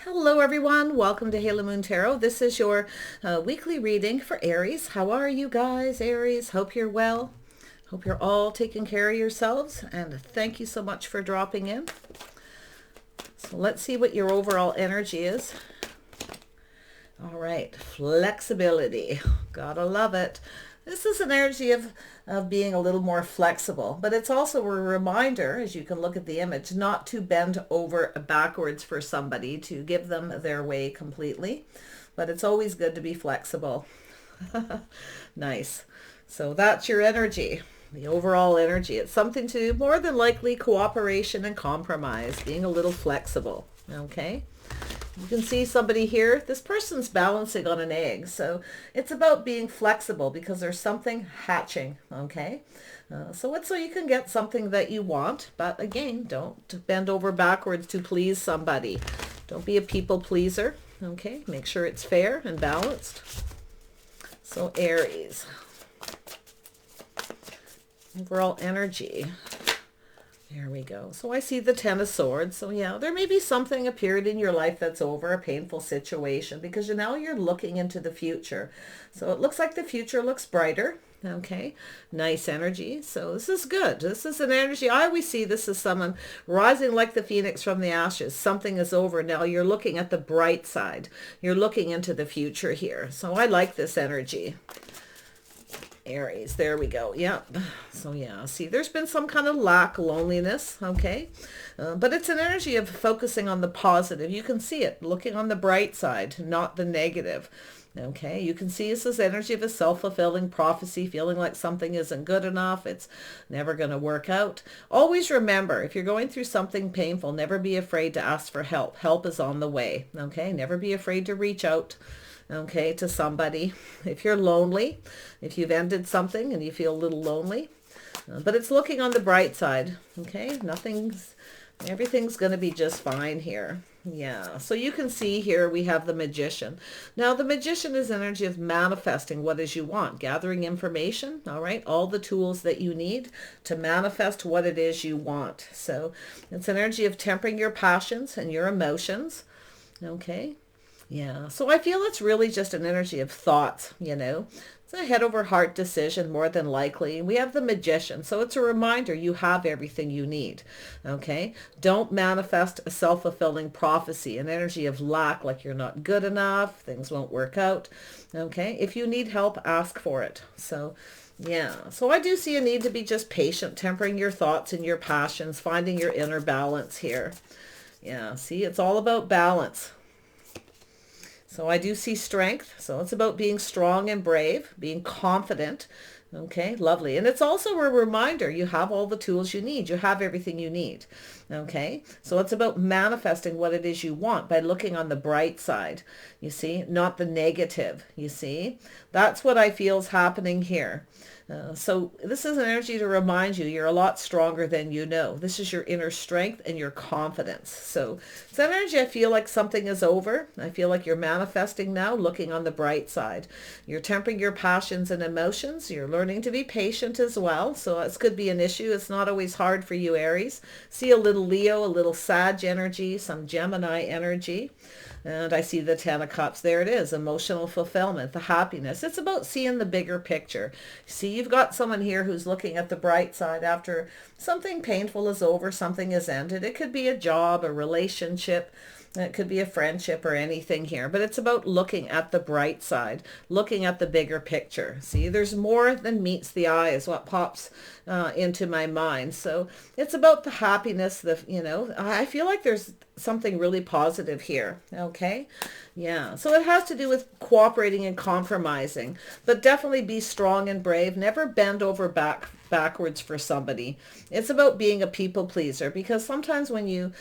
Hello everyone, welcome to Halo Moon Tarot. This is your weekly reading for Aries. How are you guys, Aries? Hope you're well. Hope you're all taking care of yourselves, and thank you so much for dropping in. So let's see what your overall energy is. All right, flexibility. Gotta love it. This is an energy of being a little more flexible, but it's also a reminder, as you can look at the image, not to bend over backwards for somebody, to give them their way completely. But it's always good to be flexible. Nice. So that's your energy, the overall energy. It's something to do more than likely cooperation and compromise, being a little flexible. Okay. You can see somebody here, this person's balancing on an egg. So it's about being flexible because there's something hatching, okay? So it's so you can get something that you want, but again, don't bend over backwards to please somebody. Don't be a people pleaser, okay? Make sure it's fair and balanced. So Aries, overall energy. There we go. So I see the Ten of Swords. So yeah, there may be something appeared in your life that's over, a painful situation, because now you're looking into the future. So it looks like the future looks brighter. Okay, nice energy. So this is good. This is an energy. I always see this as someone rising like the phoenix from the ashes. Something is over. Now you're looking at the bright side. You're looking into the future here. So I like this energy. Aries, there we go. Yep. So yeah, see, there's been some kind of lack, loneliness, okay? But it's an energy of focusing on the positive. You can see it, looking on the bright side, not the negative. Okay, you can see this is energy of a self-fulfilling prophecy, feeling like something isn't good enough, it's never going to work out. Always remember, if you're going through something painful, never be afraid to ask for help. Help is on the way, okay? Never be afraid to reach out, okay, to somebody. If you're lonely, if you've ended something and you feel a little lonely, but it's looking on the bright side, okay? Everything's going to be just fine here. Yeah, so you can see here we have the Magician. Now the Magician is energy of manifesting what is you want, gathering information, all right, all the tools that you need to manifest what it is you want. So it's an energy of tempering your passions and your emotions, okay? Yeah, so I feel it's really just an energy of thoughts, you know. It's a head over heart decision more than likely. We have the Magician, so it's a reminder you have everything you need, okay? Don't manifest a self-fulfilling prophecy, an energy of lack, like you're not good enough, things won't work out, okay? If you need help, ask for it. So yeah, so I do see a need to be just patient, tempering your thoughts and your passions, finding your inner balance here. Yeah, see, it's all about balance. So I do see strength. So it's about being strong and brave, being confident. Okay, lovely. And it's also a reminder you have all the tools you need. You have everything you need. Okay, so it's about manifesting what it is you want by looking on the bright side, you see, not the negative, you see. That's what I feel is happening here. So this is an energy to remind you you're a lot stronger than you know. This is your inner strength and your confidence. So it's an energy I feel like something is over. I feel like you're manifesting now, looking on the bright side. You're tempering your passions and emotions. You're learning to be patient as well. So this could be an issue. It's not always hard for you, Aries. See a little Leo, a little Sag energy, some Gemini energy. And I see the Ten of Cups. There it is, emotional fulfillment, the happiness. It's about seeing the bigger picture. See, you've got someone here who's looking at the bright side after something painful is over, something is ended. It could be a job, a relationship. It could be a friendship or anything here, but it's about looking at the bright side, looking at the bigger picture. See, there's more than meets the eye is what pops into my mind. So it's about the happiness, I feel like there's something really positive here. Okay. Yeah. So it has to do with cooperating and compromising, but definitely be strong and brave. Never bend over backwards for somebody. It's about being a people pleaser, because sometimes when you,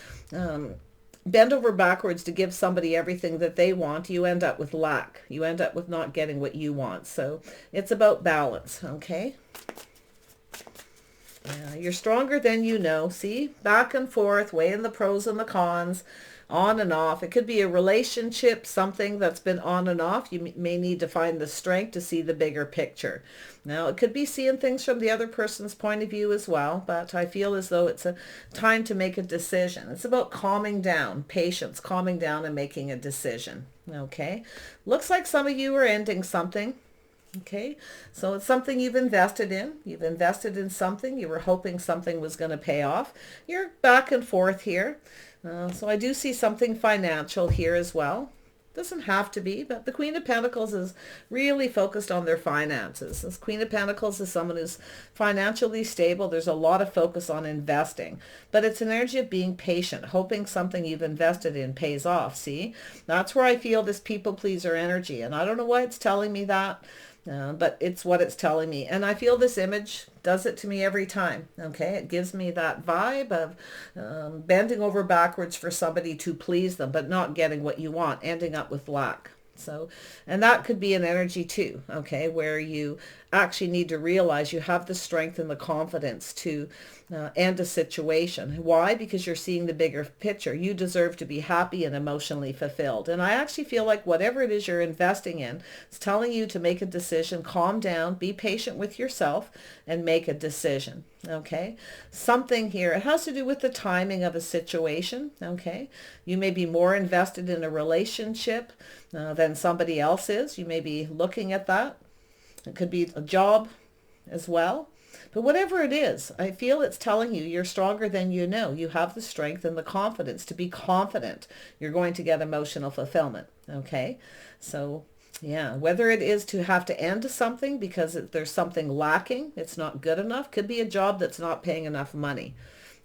bend over backwards to give somebody everything that they want, you end up with lack. You end up with not getting what you want. So it's about balance, okay? You're stronger than you know. See, back and forth, weighing the pros and the cons. On and off. It could be a relationship, something that's been on and off. You may need to find the strength to see the bigger picture. Now, it could be seeing things from the other person's point of view as well, but I feel as though it's a time to make a decision. It's about calming down, patience, calming down and making a decision. Okay. Looks like some of you are ending something. Okay, so it's something you've invested in. You've invested in something. You were hoping something was going to pay off. You're back and forth here. So I do see something financial here as well. Doesn't have to be, but the Queen of Pentacles is really focused on their finances. This Queen of Pentacles is someone who's financially stable. There's a lot of focus on investing, but it's an energy of being patient, hoping something you've invested in pays off. See, that's where I feel this people pleaser energy, and I don't know why it's telling me that. But it's what it's telling me. And I feel this image does it to me every time. Okay, it gives me that vibe of bending over backwards for somebody to please them, but not getting what you want, ending up with lack. So, and that could be an energy too, okay, where you actually need to realize you have the strength and the confidence to end a situation. Why? Because you're seeing the bigger picture. You deserve to be happy and emotionally fulfilled. And I actually feel like whatever it is you're investing in, it's telling you to make a decision, calm down, be patient with yourself, and make a decision. Okay, something here, it has to do with the timing of a situation. Okay, you may be more invested in a relationship than somebody else is. You may be looking at that. It could be a job as well. But whatever it is, I feel it's telling you you're stronger than you know. You have the strength and the confidence to be confident you're going to get emotional fulfillment. Okay, so yeah, whether it is to have to end something because there's something lacking, it's not good enough, could be a job that's not paying enough money.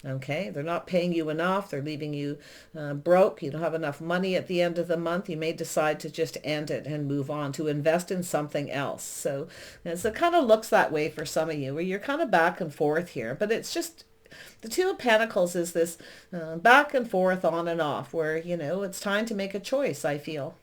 Okay, they're not paying you enough. They're leaving you broke. You don't have enough money at the end of the month. You may decide to just end it and move on to invest in something else. So it kind of looks that way for some of you, where you're kind of back and forth here. But it's just the Two of Pentacles is this back and forth, on and off, where, you know, it's time to make a choice, I feel.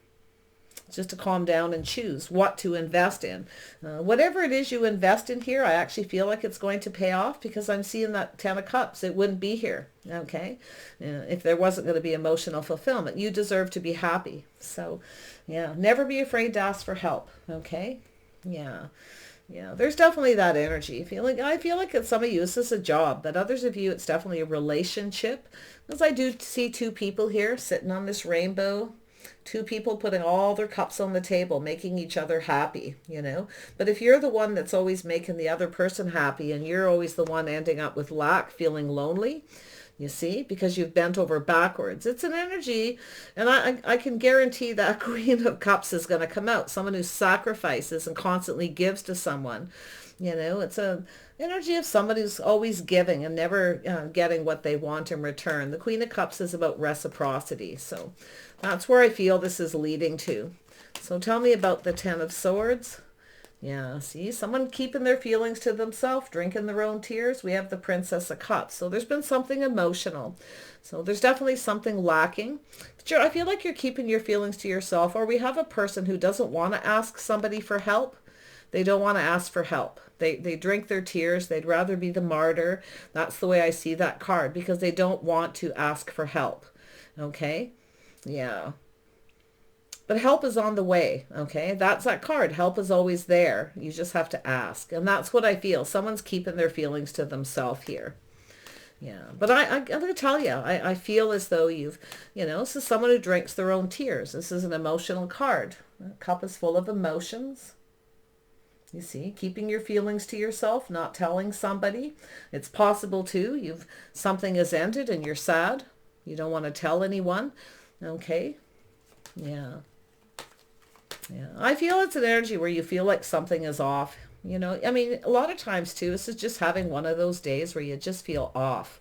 Just to calm down and choose what to invest in. Whatever it is you invest in here, I actually feel like it's going to pay off, because I'm seeing that Ten of Cups. It wouldn't be here, okay, if there wasn't going to be emotional fulfillment. You deserve to be happy. So, yeah, never be afraid to ask for help, okay? Yeah. Yeah, there's definitely that energy. I feel like it's some of you, this is a job, but others of you, it's definitely a relationship. Because I do see two people here sitting on this rainbow. Two people putting all their cups on the table, making each other happy, you know. But if you're the one that's always making the other person happy, and you're always the one ending up with lack, feeling lonely, you see, because you've bent over backwards. It's an energy, and I can guarantee that Queen of Cups is going to come out. Someone who sacrifices and constantly gives to someone. You know, it's a energy of somebody who's always giving and never getting what they want in return. The Queen of Cups is about reciprocity. So that's where I feel this is leading to. So tell me about the Ten of Swords. Yeah, see, someone keeping their feelings to themselves, drinking their own tears. We have the Princess of Cups. So there's been something emotional. So there's definitely something lacking. But I feel like you're keeping your feelings to yourself. Or we have a person who doesn't want to ask somebody for help. They don't want to ask for help. They drink their tears. They'd rather be the martyr. That's the way I see that card, because they don't want to ask for help. Okay? Yeah. But help is on the way, okay? That's that card. Help is always there. You just have to ask. And that's what I feel. Someone's keeping their feelings to themselves here. Yeah. But I'm going to tell you, I feel as though this is someone who drinks their own tears. This is an emotional card. The cup is full of emotions. You see, keeping your feelings to yourself, not telling somebody. It's possible too. Something has ended and you're sad. You don't want to tell anyone. Okay. Yeah. Yeah. I feel it's an energy where you feel like something is off. You know, I mean, a lot of times too, this is just having one of those days where you just feel off.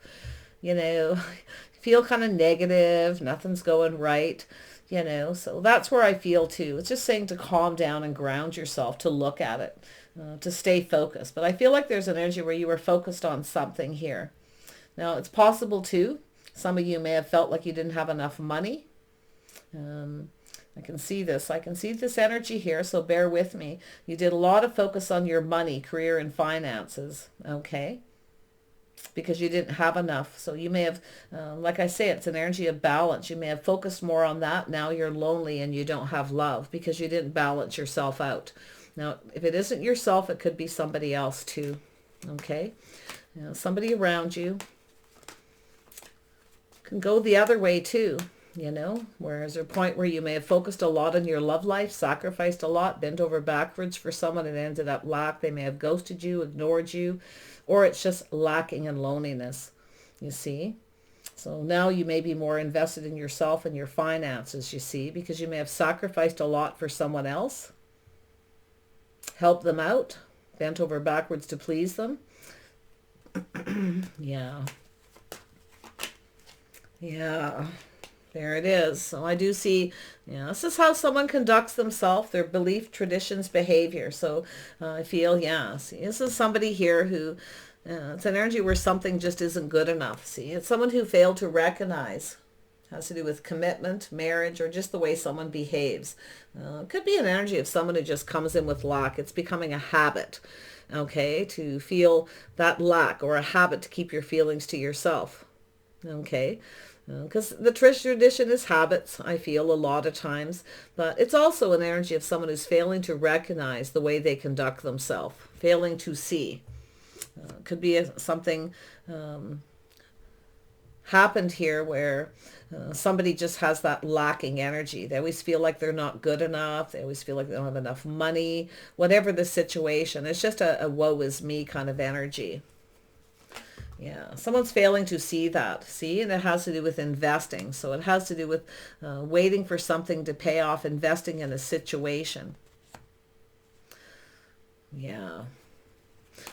You know, feel kind of negative. Nothing's going right. You know, so that's where I feel too. It's just saying to calm down and ground yourself, to look at it, to stay focused. But I feel like there's an energy where you were focused on something here. Now, it's possible too. Some of you may have felt like you didn't have enough money. I can see this. I can see this energy here, so bear with me. You did a lot of focus on your money, career, and finances. Okay. because you didn't have enough. So you may have, like I say, it's an energy of balance. You may have focused more on that. Now you're lonely and you don't have love because you didn't balance yourself out. Now, if it isn't yourself, it could be somebody else too. Okay? You know, somebody around you can go the other way too. You know, whereas there's a point where you may have focused a lot on your love life, sacrificed a lot, bent over backwards for someone and ended up lack. They may have ghosted you, ignored you, or it's just lacking in loneliness, you see. So now you may be more invested in yourself and your finances, you see, because you may have sacrificed a lot for someone else, helped them out, bent over backwards to please them. Yeah. Yeah. There it is. So I do see, this is how someone conducts themselves, their belief, traditions, behavior. So I feel, see, this is somebody here who, it's an energy where something just isn't good enough. See, it's someone who failed to recognize. It has to do with commitment, marriage, or just the way someone behaves. It could be an energy of someone who just comes in with lack. It's becoming a habit, okay, to feel that lack, or a habit to keep your feelings to yourself, okay. Because the tradition is habits, I feel, a lot of times. But it's also an energy of someone who's failing to recognize the way they conduct themselves, failing to see. Could be something happened here where somebody just has that lacking energy. They always feel like they're not good enough. They always feel like they don't have enough money. Whatever the situation, it's just a woe is me kind of energy. Yeah, someone's failing to see that, see, and it has to do with investing. So it has to do with waiting for something to pay off, investing in a situation. Yeah.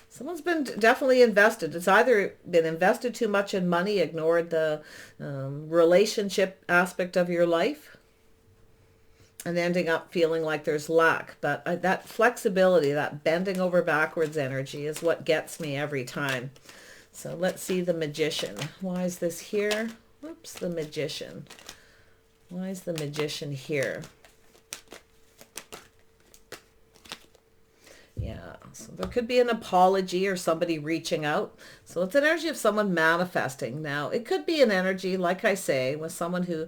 Someone's been definitely invested. It's either been invested too much in money, ignored the relationship aspect of your life, and ending up feeling like there's lack. But that flexibility, that bending over backwards energy is what gets me every time. So let's see the Magician. Why is this here? Oops, the Magician. Why is the Magician here? Yeah, so there could be an apology or somebody reaching out. So it's an energy of someone manifesting. Now, it could be an energy, like I say, with someone who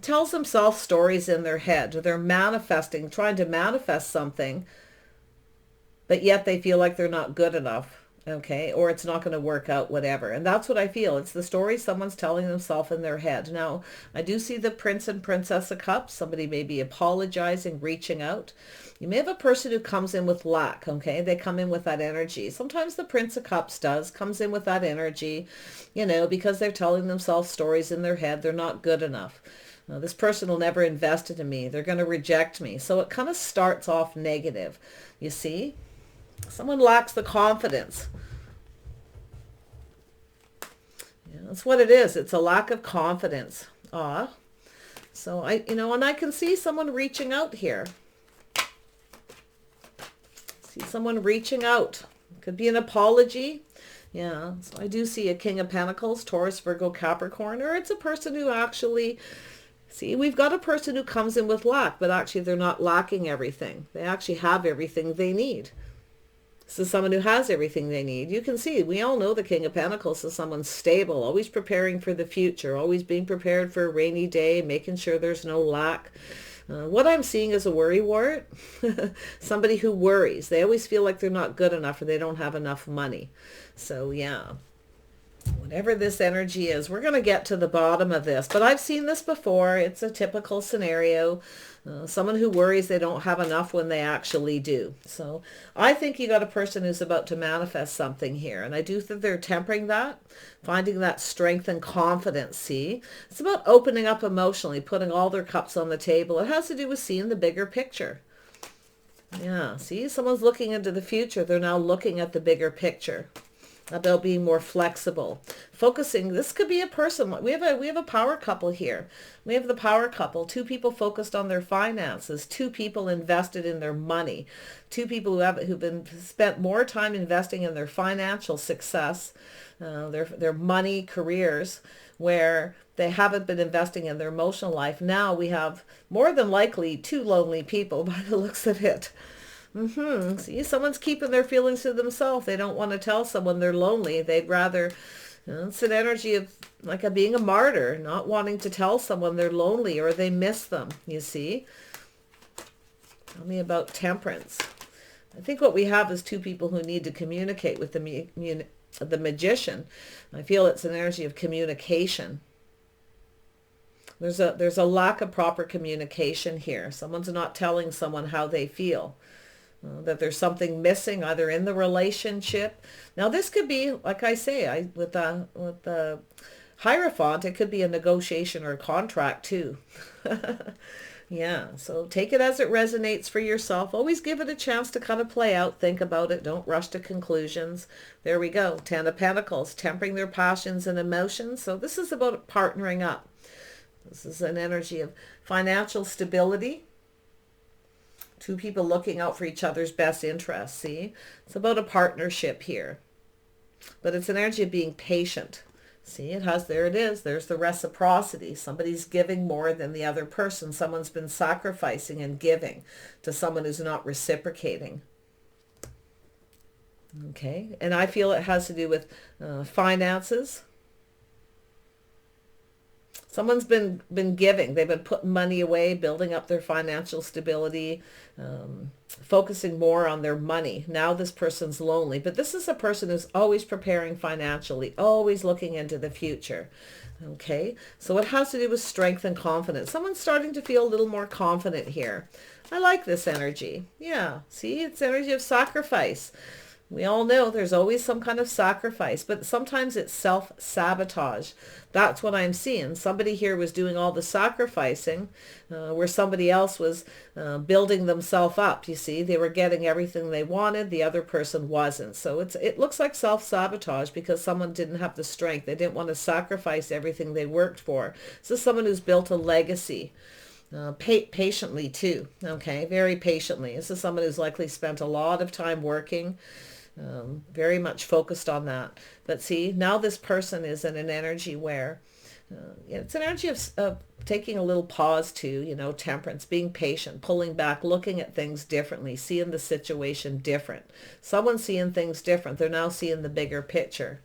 tells themselves stories in their head. They're manifesting, trying to manifest something, but yet they feel like they're not good enough. Okay, or it's not going to work out, whatever. And that's what I feel. It's the story someone's telling themselves in their head. Now, I do see the Prince and Princess of Cups. Somebody may be apologizing, reaching out. You may have a person who comes in with lack, okay? They come in with that energy. Sometimes the Prince of Cups comes in with that energy, because they're telling themselves stories in their head. They're not good enough. This person will never invest into me. They're going to reject me. So it kind of starts off negative, you see? Someone lacks the confidence. Yeah, that's what it is. It's a lack of confidence. So and I can see someone reaching out here. See someone reaching out. Could be an apology. Yeah, so I do see a King of Pentacles, Taurus, Virgo, Capricorn, or it's a person who actually, see, we've got a person who comes in with lack, but actually they're not lacking everything. They actually have everything they need. This is someone who has everything they need. You can see, we all know the King of Pentacles is someone stable, always preparing for the future, always being prepared for a rainy day, making sure there's no lack. What I'm seeing is a worry wart. Somebody who worries. They always feel like they're not good enough or they don't have enough money. So yeah, whatever this energy is, we're going to get to the bottom of this. But I've seen this before. It's a typical scenario. Someone who worries they don't have enough when they actually do. So I think you got a person who's about to manifest something here. And I do think they're tempering that, finding that strength and confidence, see? It's about opening up emotionally, putting all their cups on the table. It has to do with seeing the bigger picture. Yeah, see? Someone's looking into the future. They're now looking at the bigger picture. About being more flexible, focusing. This could be a person. We have a power couple here. We have the power couple. Two people focused on their finances. Two people invested in their money. Two people who've been spent more time investing in their financial success, their money, careers, where they haven't been investing in their emotional life. Now we have more than likely two lonely people by the looks of it. See, someone's keeping their feelings to themselves. They don't want to tell someone they're lonely. They'd rather, it's an energy of like being a martyr, not wanting to tell someone they're lonely or they miss them, you see. Tell me about Temperance. I think what we have is two people who need to communicate with the Magician. I feel it's an energy of communication. There's a lack of proper communication here. Someone's not telling someone how they feel. That there's something missing either in the relationship. Now this could be, like I say, with the Hierophant, it could be a negotiation or a contract too. Yeah, so take it as it resonates for yourself. Always give it a chance to kind of play out, think about it. Don't rush to conclusions. There we go. 10 of Pentacles, tempering their passions and emotions. So this is about partnering up. This is an energy of financial stability. Two people looking out for each other's best interests, see? It's about a partnership here. But it's an energy of being patient. See, there it is. There's the reciprocity. Somebody's giving more than the other person. Someone's been sacrificing and giving to someone who's not reciprocating. Okay, and I feel it has to do with finances. Someone's been giving. They've been putting money away, building up their financial stability, focusing more on their money. Now this person's lonely, but this is a person who's always preparing financially, always looking into the future. Okay, so it has to do with strength and confidence. Someone's starting to feel a little more confident here. I like this energy. Yeah, see, it's energy of sacrifice. We all know there's always some kind of sacrifice, but sometimes it's self-sabotage. That's what I'm seeing. Somebody here was doing all the sacrificing where somebody else was building themselves up. You see, they were getting everything they wanted. The other person wasn't. So it looks like self-sabotage because someone didn't have the strength. They didn't want to sacrifice everything they worked for. This is someone who's built a legacy. Patiently too. Okay, very patiently. This is someone who's likely spent a lot of time working. Very much focused on that. But see, now this person is in an energy where it's an energy of taking a little pause too, temperance, being patient, pulling back, looking at things differently, seeing the situation different. Someone's seeing things different. They're now seeing the bigger picture.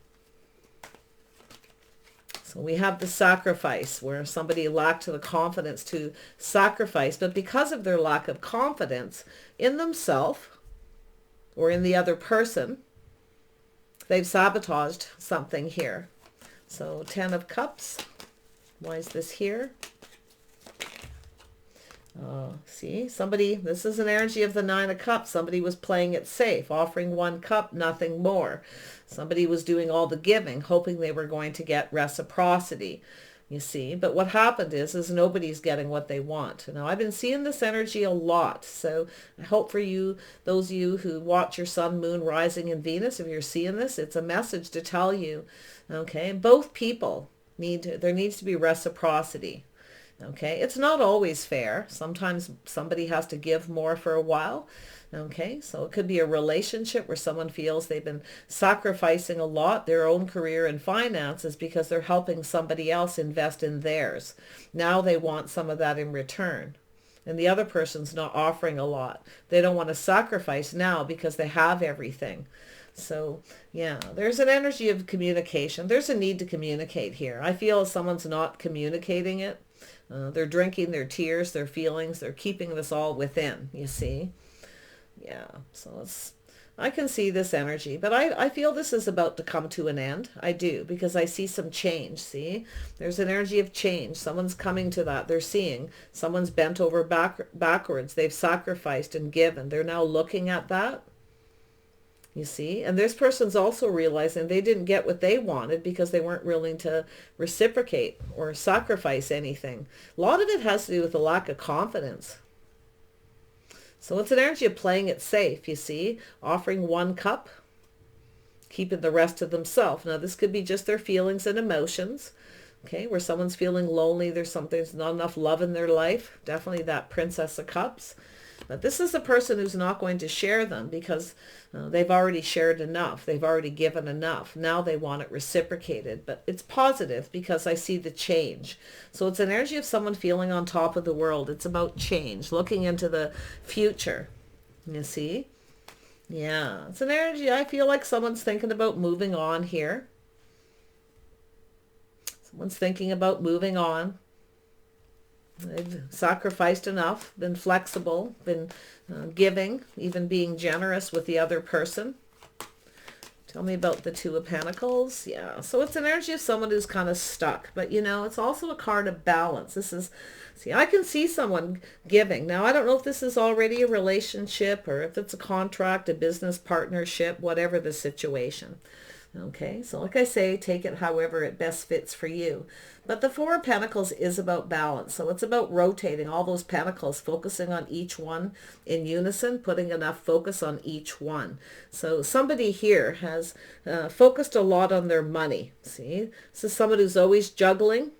So we have the sacrifice where somebody lacked the confidence to sacrifice, but because of their lack of confidence in themselves, or in the other person, they've sabotaged something here. So 10 of Cups. Why is this here? See, this is an energy of the 9 of Cups. Somebody was playing it safe, offering 1 cup, nothing more. Somebody was doing all the giving, hoping they were going to get reciprocity. You see, but what happened is nobody's getting what they want. Now, I've been seeing this energy a lot. So I hope for you, those of you who watch your sun, moon, rising, and Venus, if you're seeing this, it's a message to tell you, okay, both people there needs to be reciprocity. Okay, it's not always fair. Sometimes somebody has to give more for a while. Okay, so it could be a relationship where someone feels they've been sacrificing a lot, their own career and finances, because they're helping somebody else invest in theirs. Now they want some of that in return. And the other person's not offering a lot. They don't want to sacrifice now because they have everything. So, yeah, there's an energy of communication. There's a need to communicate here. I feel someone's not communicating it. They're drinking their tears, their feelings. They're keeping this all within, you see. Yeah, so I can see this energy, but I feel this is about to come to an end. I do, because I see some change, see? There's an energy of change. Someone's coming to that. They're seeing someone's bent over backwards. They've sacrificed and given. They're now looking at that, you see? And this person's also realizing they didn't get what they wanted because they weren't willing to reciprocate or sacrifice anything. A lot of it has to do with the lack of confidence. So it's an energy of playing it safe, you see, offering 1 cup, keeping the rest to themselves. Now, this could be just their feelings and emotions, okay, where someone's feeling lonely, there's not enough love in their life, definitely that Princess of Cups. But this is a person who's not going to share them because they've already shared enough. They've already given enough. Now they want it reciprocated. But it's positive because I see the change. So it's an energy of someone feeling on top of the world. It's about change, looking into the future. You see? Yeah, it's an energy. I feel like someone's thinking about moving on here. Someone's thinking about moving on. They've sacrificed enough, been flexible, been giving, even being generous with the other person. Tell me about the Two of Pentacles. Yeah, so it's an energy of someone who's kind of stuck. But, you know, it's also a card of balance. This is, see, I can see someone giving. Now, I don't know if this is already a relationship or if it's a contract, a business partnership, whatever the situation. Okay, so like I say, take it however it best fits for you. But the Four of Pentacles is about balance. So it's about rotating all those pentacles, focusing on each one in unison, putting enough focus on each one. So somebody here has focused a lot on their money. See, this is someone who's always juggling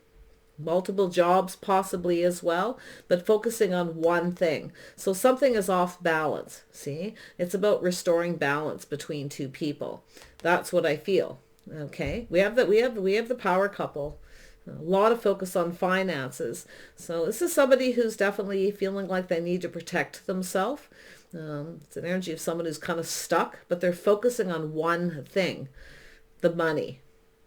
multiple jobs possibly as well, but focusing on one thing. So something is off balance. See, it's about restoring balance between two people. That's what I feel. Okay, we have the power couple. A lot of focus on finances. So this is somebody who's definitely feeling like they need to protect themselves. It's an energy of someone who's kind of stuck, but they're focusing on one thing, the money.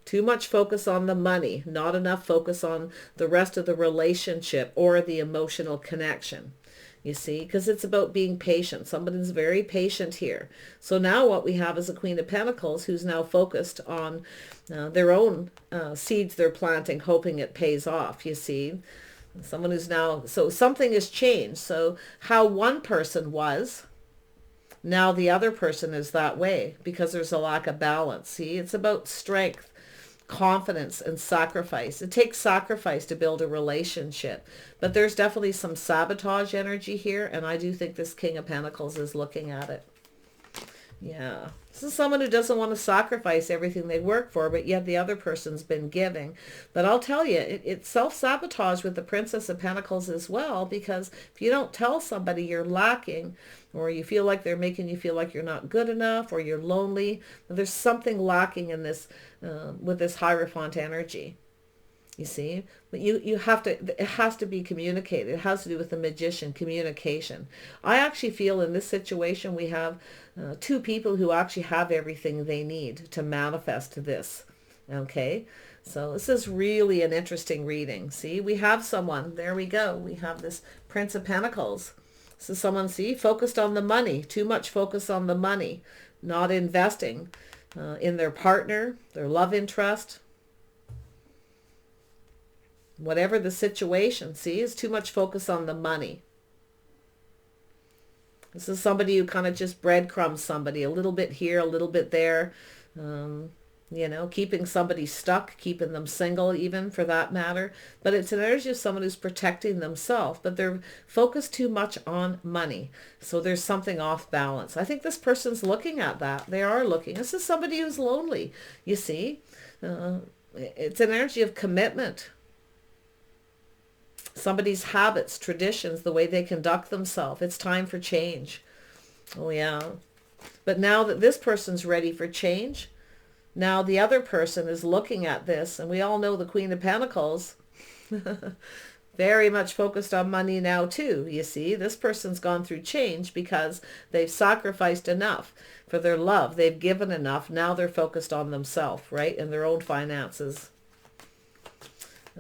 Too much focus on the money, not enough focus on the rest of the relationship or the emotional connection. You see, because it's about being patient. Somebody's very patient here. So now what we have is a Queen of Pentacles who's now focused on their own seeds they're planting, hoping it pays off, you see. Someone who's now, so something has changed. So how one person was, now the other person is that way because there's a lack of balance. See, it's about strength, confidence, and sacrifice. It takes sacrifice to build a relationship, but there's definitely some sabotage energy here, and I do think this King of Pentacles is looking at it. Yeah, this is someone who doesn't want to sacrifice everything they work for, but yet the other person's been giving. But I'll tell you, it's self-sabotage with the Princess of Pentacles as well, because if you don't tell somebody you're lacking, or you feel like they're making you feel like you're not good enough, or you're lonely, there's something lacking in this with this Hierophant energy. You see, but you have to, it has to be communicated. It has to do with the Magician, communication. I actually feel in this situation we have two people who actually have everything they need to manifest this. Okay, so this is really an interesting reading. See, we have someone, there we go. We have this Prince of Pentacles. So someone, see, focused on the money, too much focus on the money, not investing in their partner, their love interest, whatever the situation. See, is too much focus on the money. This is somebody who kind of just breadcrumbs somebody, a little bit here, a little bit there, you know, keeping somebody stuck, keeping them single even for that matter. But it's an energy of someone who's protecting themselves, but they're focused too much on money. So there's something off balance. I think this person's looking at that. They are looking. This is somebody who's lonely, you see. It's an energy of commitment. Somebody's habits, traditions, the way they conduct themselves. It's time for change. Oh, yeah. But now that this person's ready for change, now the other person is looking at this, and we all know the Queen of Pentacles, very much focused on money now too. You see, this person's gone through change because they've sacrificed enough for their love. They've given enough. Now they're focused on themselves, right? And their own finances.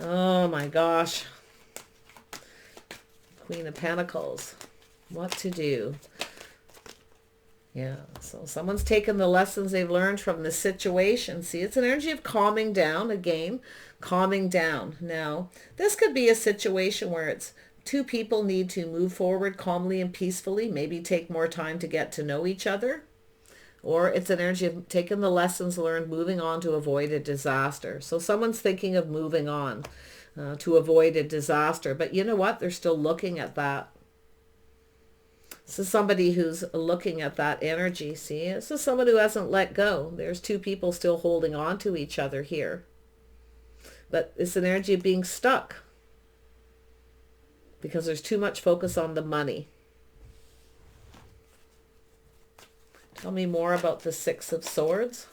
Oh my gosh. Queen of Pentacles. What to do? Yeah, so someone's taken the lessons they've learned from the situation. See, it's an energy of calming down again, calming down. Now, this could be a situation where it's two people need to move forward calmly and peacefully, maybe take more time to get to know each other. Or it's an energy of taking the lessons learned, moving on to avoid a disaster. So someone's thinking of moving on to avoid a disaster. But you know what? They're still looking at that. This is somebody who's looking at that energy. See, this is someone who hasn't let go. There's two people still holding on to each other here. But it's an energy of being stuck because there's too much focus on the money. Tell me more about the Six of Swords.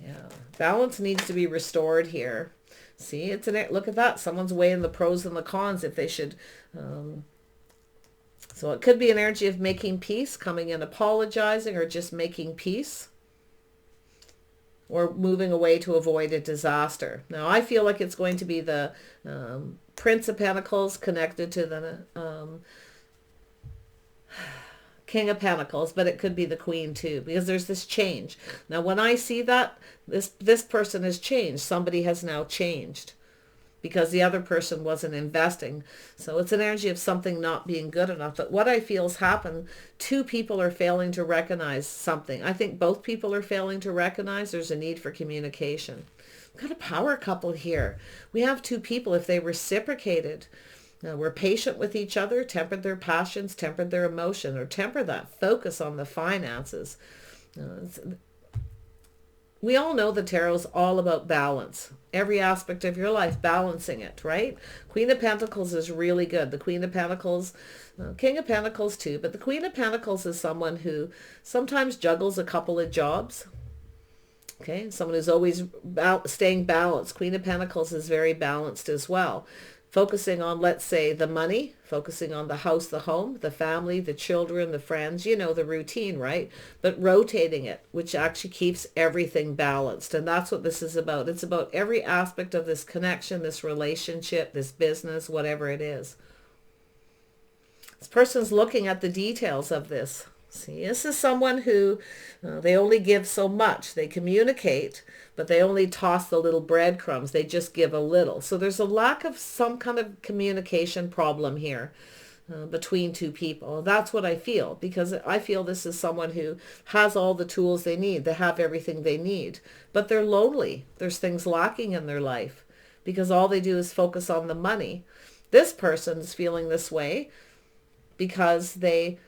Yeah, balance needs to be restored here. See, look at that. Someone's weighing the pros and the cons if they should. So it could be an energy of making peace, coming in, apologizing, or just making peace, or moving away to avoid a disaster. Now, I feel like it's going to be the Prince of Pentacles connected to the King of Pentacles, but it could be the Queen too, because there's this change. Now, when I see that, this person has changed. Somebody has now changed because the other person wasn't investing. So it's an energy of something not being good enough. But what I feel has happened, two people are failing to recognize something. I think both people are failing to recognize there's a need for communication. We've got a power couple here. We have two people, if they reciprocated, were patient with each other, tempered their passions, tempered their emotion, or temper that focus on the finances. We all know the tarot is all about balance. Every aspect of your life, balancing it, right? Queen of Pentacles is really good. The Queen of Pentacles, King of Pentacles too, but the Queen of Pentacles is someone who sometimes juggles a couple of jobs. Okay, someone who's always staying balanced. Queen of Pentacles is very balanced as well. Focusing on, let's say, the money, focusing on the house, the home, the family, the children, the friends, you know, the routine, right? But rotating it, which actually keeps everything balanced. And that's what this is about. It's about every aspect of this connection, this relationship, this business, whatever it is. This person's looking at the details of this. See, this is someone who, they only give so much. They communicate, but they only toss the little breadcrumbs. They just give a little. So there's a lack of some kind of communication problem here between two people. That's what I feel, because I feel this is someone who has all the tools they need. They have everything they need, but they're lonely. There's things lacking in their life because all they do is focus on the money. This person's feeling this way because they...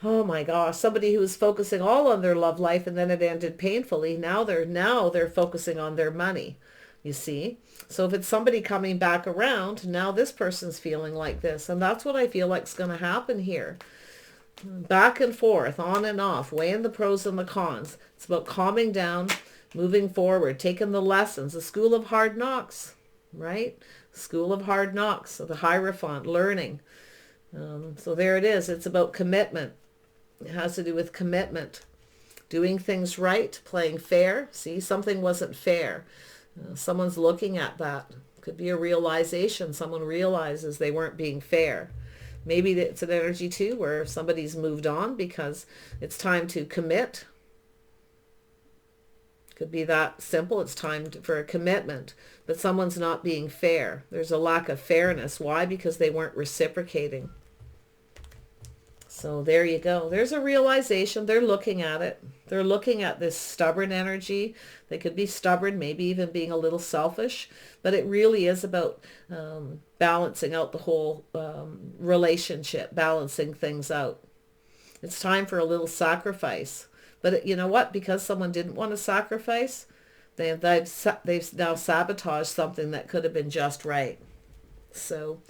Oh my gosh, somebody who was focusing all on their love life and then it ended painfully. Now they're focusing on their money, you see. So if it's somebody coming back around, now this person's feeling like this. And that's what I feel like is going to happen here. Back and forth, on and off, weighing the pros and the cons. It's about calming down, moving forward, taking the lessons, the school of hard knocks, right? School of hard knocks, so the Hierophant, learning. So there it is. It's about commitment. It has to do with commitment, doing things right, playing fair. See, something wasn't fair. Someone's looking at that. Could be a realization. Someone realizes they weren't being fair. Maybe it's an energy too where somebody's moved on because it's time to commit. Could be that simple. It's time for a commitment, but someone's not being fair. There's a lack of fairness. Why? Because they weren't reciprocating. So there you go. There's a realization. They're looking at it. They're looking at this stubborn energy. They could be stubborn, maybe even being a little selfish, but it really is about balancing out the whole relationship, balancing things out. It's time for a little sacrifice. But you know what? Because someone didn't want to sacrifice, they've now sabotaged something that could have been just right. So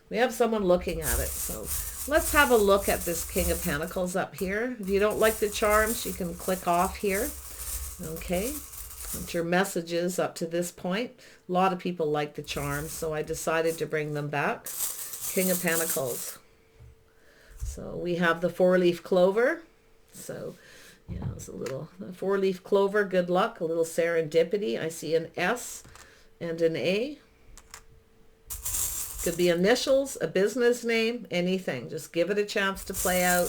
we have someone looking at it. So let's have a look at this King of Pentacles up here. If you don't like the charms, you can click off here. Okay. Put your messages up to this point. A lot of people like the charms, so I decided to bring them back. King of Pentacles. So we have the 4-leaf clover. So yeah, it's a little 4-leaf clover. Good luck. A little serendipity. I see an S and an A. Could be initials, a business name, anything. Just give it a chance to play out.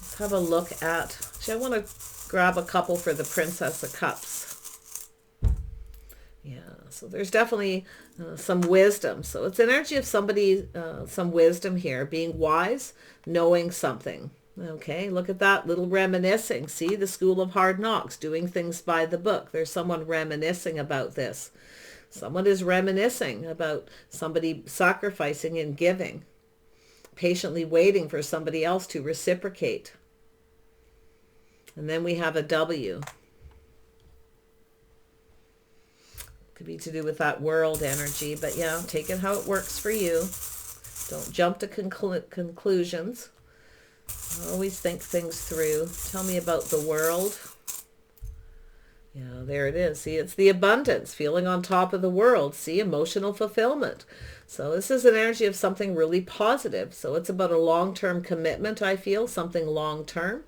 Let's have a look at... Actually, I want to grab a couple for the Princess of Cups. Yeah, so there's definitely some wisdom. So it's an energy of somebody, some wisdom here. Being wise, knowing something. Okay, look at that, little reminiscing. See, the school of hard knocks, doing things by the book. There's someone reminiscing about this. Someone is reminiscing about somebody sacrificing and giving, patiently waiting for somebody else to reciprocate. And then we have a W. Could be to do with that world energy, but yeah, take it how it works for you. Don't jump to conclusions. Always think things through. Tell me about the world. Yeah, there it is. See, it's the abundance, feeling on top of the world. See, emotional fulfillment. So this is an energy of something really positive. So it's about a long-term commitment, I feel, something long-term.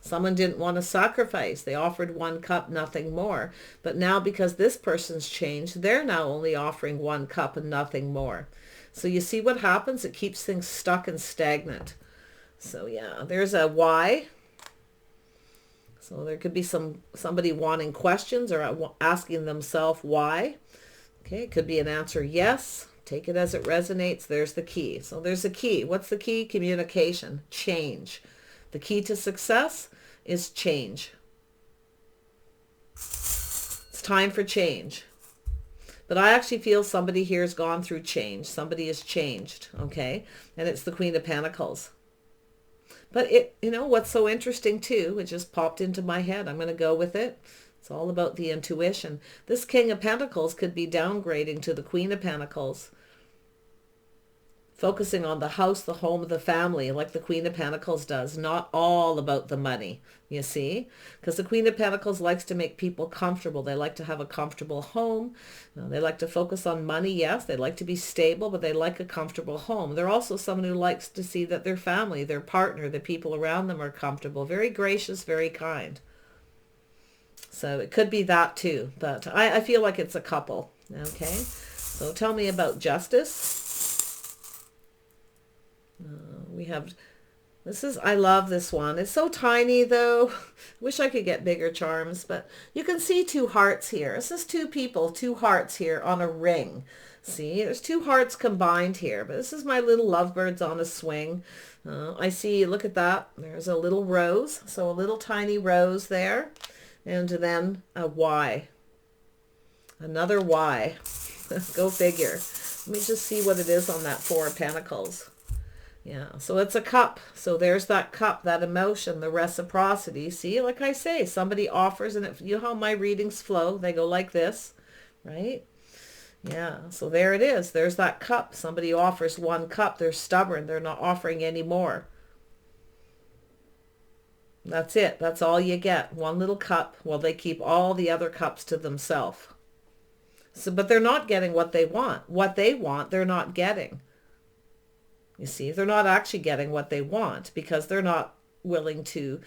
Someone didn't want to sacrifice. They offered 1 cup, nothing more. But now because this person's changed, they're now only offering 1 cup and nothing more. So you see what happens? It keeps things stuck and stagnant. So yeah, there's a why. So there could be somebody wanting questions or asking themselves why. Okay, it could be an answer yes. Take it as it resonates. There's the key. So there's a key. What's the key? Communication. Change. The key to success is change. It's time for change. But I actually feel somebody here has gone through change. Somebody has changed, okay? And it's the Queen of Pentacles. But what's so interesting too, it just popped into my head. I'm going to go with it. It's all about the intuition. This King of Pentacles could be downgrading to the Queen of Pentacles, focusing on the house, the home, the family, like the Queen of Pentacles does. Not all about the money, you see? Because the Queen of Pentacles likes to make people comfortable. They like to have a comfortable home. They like to focus on money, yes. They like to be stable, but they like a comfortable home. They're also someone who likes to see that their family, their partner, the people around them are comfortable. Very gracious, very kind. So it could be that too. But I feel like it's a couple, okay? So tell me about justice. We have, I love this one. It's so tiny though. Wish I could get bigger charms, but you can see 2 hearts here. This is 2 people, 2 hearts here on a ring. See, there's 2 hearts combined here, but this is my little lovebirds on a swing. I see, look at that. There's a little rose. So a little tiny rose there. And then a Y. Another Y. Go figure. Let me just see what it is on that 4 of Pentacles. Yeah, so it's a cup. So there's that cup, that emotion, the reciprocity. See, like I say, somebody offers, and you know how my readings flow? They go like this, right? Yeah, so there it is. There's that cup. Somebody offers 1 cup. They're stubborn. They're not offering any more. That's it. That's all you get. 1 little cup while they keep all the other cups to themselves. So, but they're not getting what they want. What they want, they're not getting. You see, they're not actually getting what they want because they're not willing to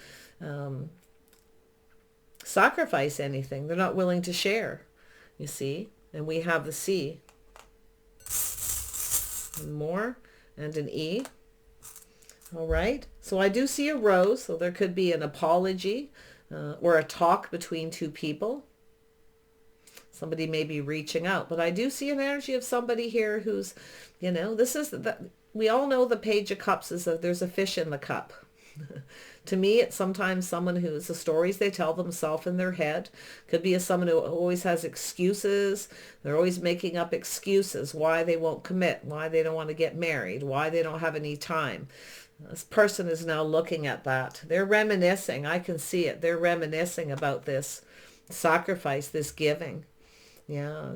sacrifice anything. They're not willing to share, you see. And we have the C. And more, and an E. All right. So I do see a rose. So there could be an apology or a talk between 2 people. Somebody may be reaching out. But I do see an energy of somebody here who's, this is we all know the Page of Cups is that there's a fish in the cup. To me, it's sometimes someone who's the stories they tell themselves in their head. Could be someone who always has excuses. They're always making up excuses why they won't commit, why they don't want to get married, why they don't have any time. This person is now looking at that. They're reminiscing. I can see it. They're reminiscing about this sacrifice, this giving. Yeah,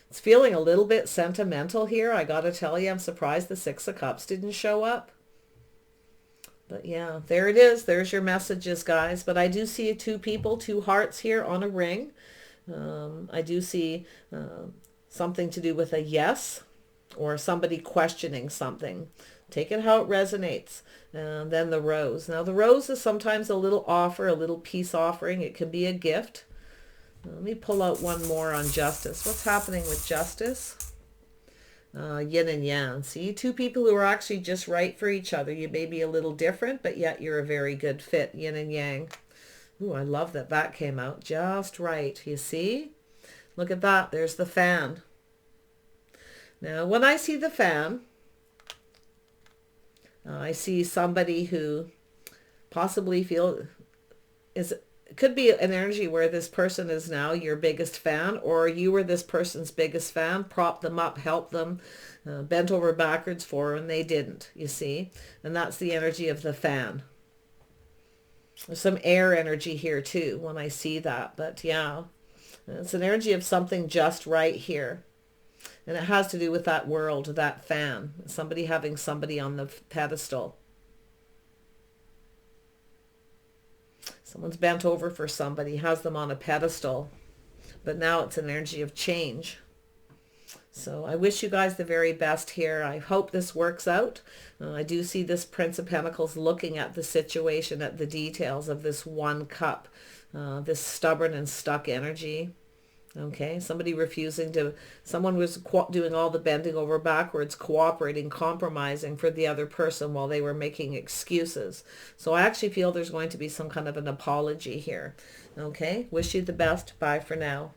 it's feeling a little bit sentimental here. I got to tell you, I'm surprised the 6 of Cups didn't show up. But yeah, there it is. There's your messages, guys. But I do see 2 people, 2 hearts here on a ring. I do see something to do with a yes or somebody questioning something. Take it how it resonates. And then the rose. Now the rose is sometimes a little offer, a little peace offering. It can be a gift. Let me pull out one more on justice. What's happening with justice? Yin and yang. See, 2 people who are actually just right for each other. You may be a little different, but yet you're a very good fit. Yin and yang. Ooh, I love that that came out just right. You see? Look at that. There's the fan. Now, when I see the fan, I see somebody who possibly could be an energy where this person is now your biggest fan, or you were this person's biggest fan, propped them up, helped them, bent over backwards for them, and they didn't, you see? And that's the energy of the fan. There's some air energy here too when I see that, but yeah, it's an energy of something just right here. And it has to do with that world, that fan, somebody having somebody on the pedestal. Someone's bent over for somebody, has them on a pedestal. But now it's an energy of change. So I wish you guys the very best here. I hope this works out. I do see this Prince of Pentacles looking at the situation, at the details of this one cup, this stubborn and stuck energy. Okay, somebody refusing to, someone was doing all the bending over backwards, cooperating, compromising for the other person while they were making excuses. So I actually feel there's going to be some kind of an apology here. Okay, wish you the best. Bye for now.